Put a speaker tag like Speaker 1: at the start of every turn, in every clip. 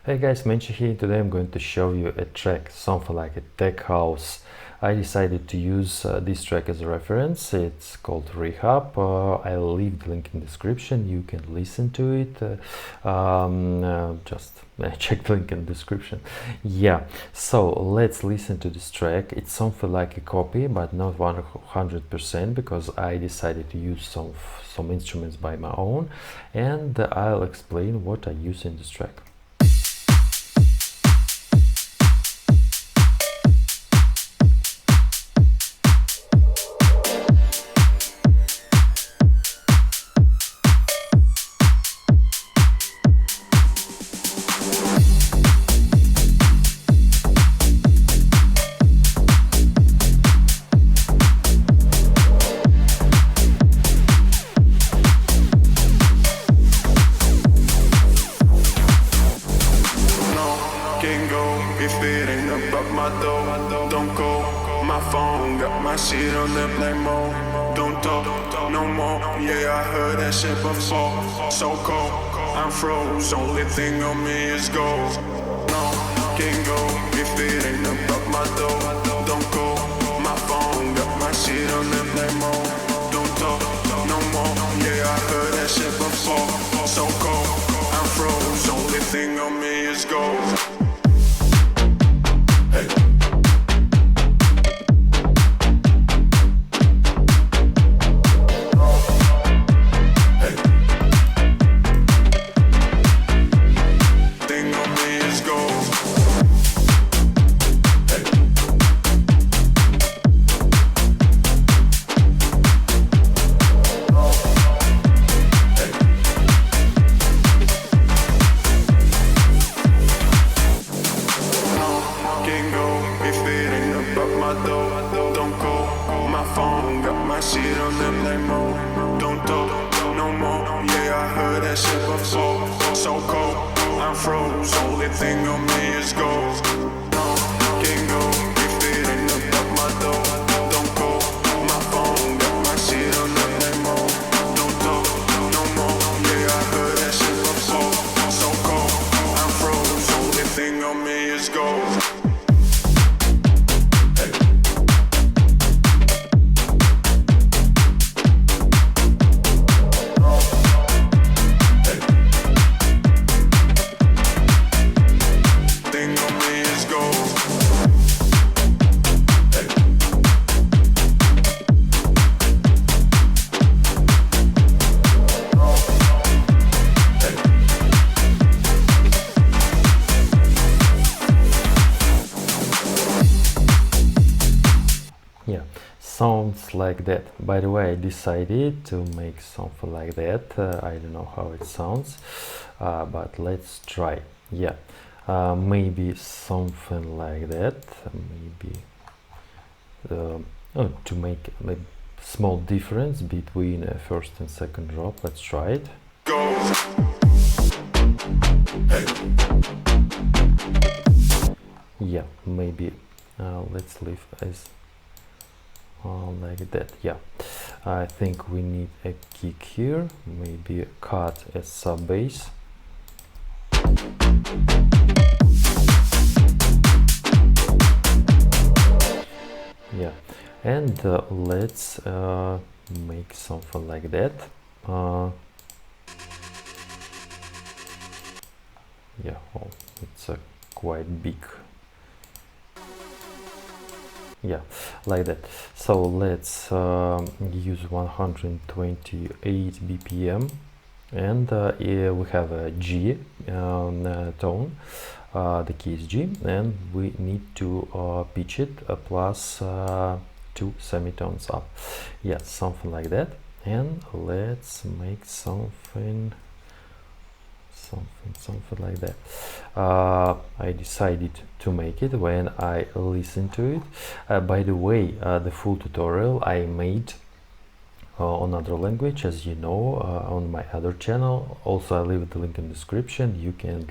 Speaker 1: Hey guys, Menchi here. Today I'm going to show you a track, something like a tech house. I decided to use this track as a reference. It's called REHAB. I'll leave the link in the description. You can listen to it. Just check the link in the description. Yeah, so let's listen to this track. It's something like a copy, but not 100% because I decided to use some instruments by my own, and I'll explain what I use in this track.
Speaker 2: If it ain't about my dough, don't go. My phone got my shit on the play mode. Don't talk no more. Yeah, I heard that shit before. So cold, I'm froze. Only thing on me is gold. No, can't go. If it ain't about my dough, don't go. My phone got my shit on the play mode. Don't talk no more. Yeah, I heard that shit before. So cold, I'm froze. Only thing on me is gold. Don't go. My phone got my shit on the play mode. Don't talk no more. Yeah, I heard that shit before. So cold, I'm froze. Only thing on me is gold. No, can't go if it ain't about my dough. Don't go. My phone got my shit on the play mode. Don't talk no more. Yeah, I heard that shit before. So cold, I'm froze. Only thing on me is gold.
Speaker 1: Yeah, sounds like that. By the way, I decided to make something like that. I don't know how it sounds, but let's try. Yeah, maybe something like that. Maybe to make a small difference between a first and second drop. Let's try it. Yeah, maybe let's leave as like that. Yeah, I think we need a kick here, maybe cut a sub bass. Yeah, and let's make something like that. Yeah, oh, it's quite big. Yeah, like that. So let's use 128 BPM, and here we have a G tone. The key is G, and we need to pitch it plus 2 semitones up. Yeah, something like that. And let's make something like that. I decided to make it when I listened to it. By the way, the full tutorial I made on other language, as you know, on my other channel. Also, I leave the link in the description. You can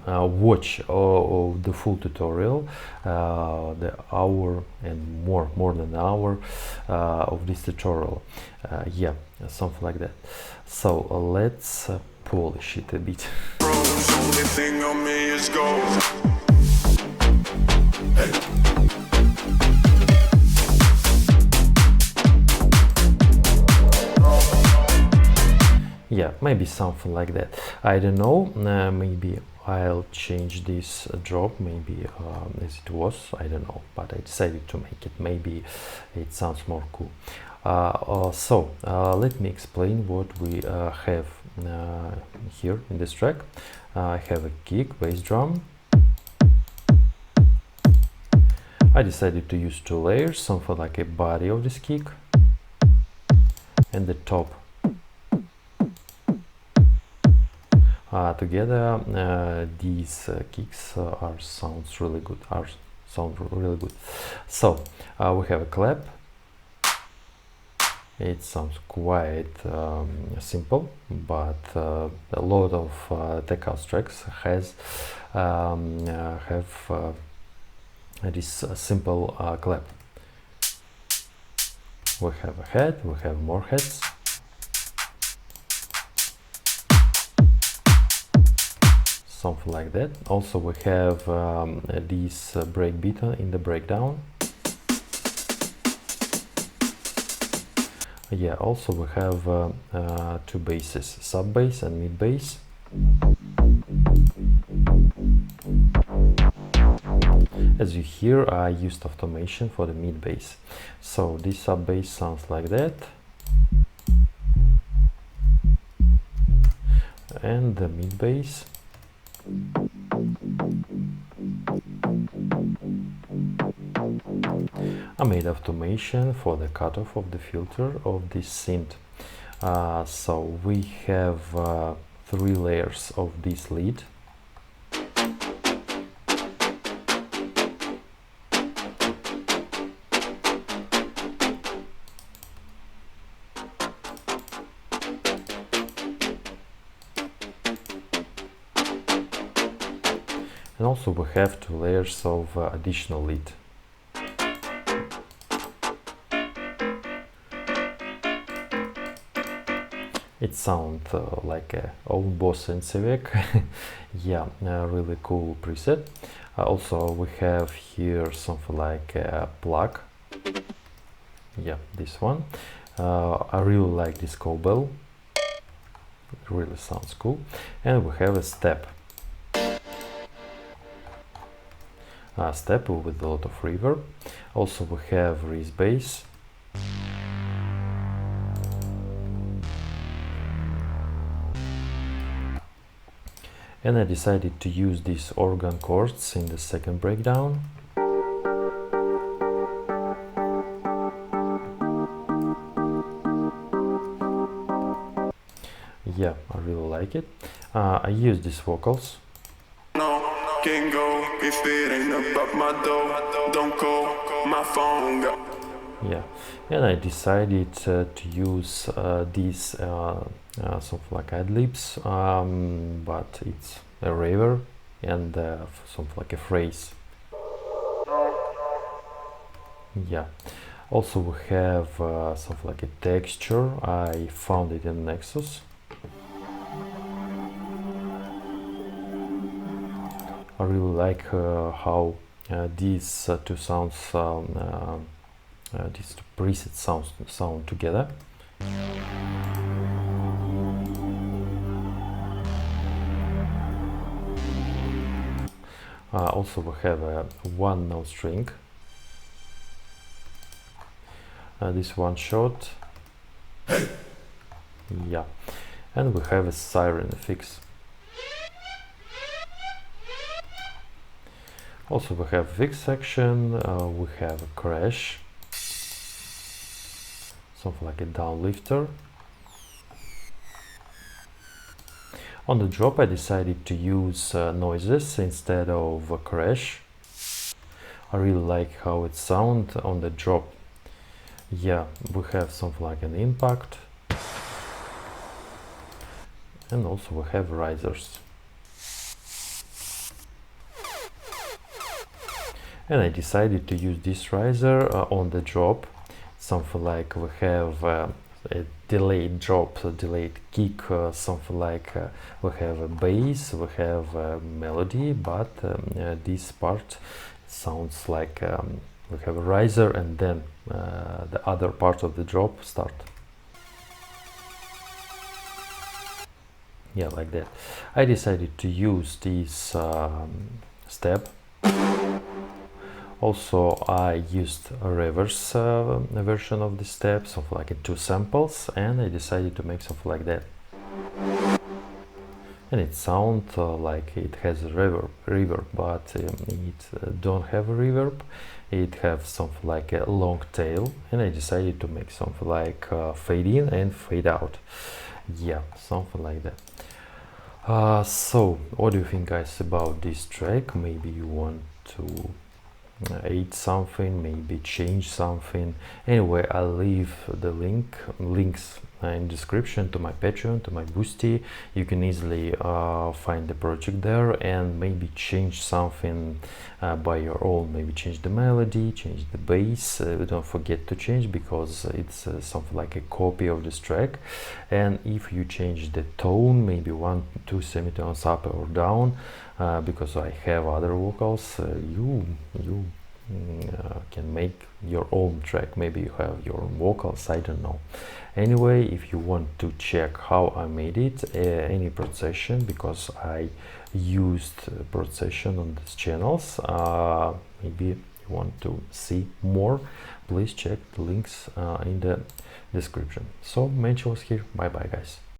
Speaker 1: watch the full tutorial, the hour and more than an hour of this tutorial. Yeah, something like that. So let's polish it a bit.
Speaker 2: Bros, only thing on me is gold.
Speaker 1: Yeah, maybe something like that. I don't know. Maybe I'll change this drop, maybe as it was. I don't know, but I decided to make it. Maybe it sounds more cool. So let me explain what we have here in this track. I have a kick, bass drum. I decided to use two layers, something like a body of this kick and the top. Together, these kicks sounds really good. So we have a clap. It sounds quite simple, but a lot of tech house tracks have this simple clap. We have a head, we have more heads. Something like that. Also we have this break beat in the breakdown. Yeah, also we have two basses, sub bass and mid bass. As you hear, I used automation for the mid bass. So this sub bass sounds like that. And the mid bass. I made automation for the cutoff of the filter of this synth. So we have 3 layers of this lead. And also we have 2 layers of additional lead. It sounds like a old boss in EwellicK. Yeah, really cool preset. Also we have here something like a plug. Yeah, this one. I really like this cowbell. It really sounds cool. And we have a step. Step with a lot of reverb. Also we have raise bass. And I decided to use these organ chords in the second breakdown. Yeah, I really like it. I use these vocals.
Speaker 2: Can go if it ain't about my dough. Don't call my phone.
Speaker 1: Yeah, and I decided to use these something like ad-libs, but it's a reverb and something like a phrase. Yeah, also we have something like a texture. I found it in Nexus. I really like how these two sounds, these two presets sound together. Also we have a one note string. This one shot. Yeah, and we have a siren fix. Also we have fix section, we have a crash, something like a downlifter. On the drop I decided to use noises instead of a crash. I really like how it sounds on the drop. Yeah, we have something like an impact. And also we have risers. And I decided to use this riser on the drop, something like we have a delayed drop, a delayed kick, something like we have a bass, we have a melody, but this part sounds like we have a riser and then the other part of the drop start. Yeah, like that. I decided to use this step. Also, I used a reverse version of the step, something like 2 samples, and I decided to make something like that. And it sounds like it has a reverb, but it don't have a reverb. It have something like a long tail, and I decided to make something like fade in and fade out. Yeah, something like that. So what do you think, guys, about this track? Maybe you want to add something, maybe change something. Anyway, I'll leave the links in description to my Patreon, to my Boosty. You can easily find the project there and maybe change something by your own. Maybe change the melody, change the bass. Don't forget to change, because it's something like a copy of this track. And if you change the tone, maybe 1-2 semitones up or down, because I have other vocals, you can make your own track. Maybe you have your own vocals, I don't know. Anyway, if you want to check how I made it, any procession, because I used procession on these channels, maybe you want to see more, please check the links in the description. So Mensch was here, bye bye guys.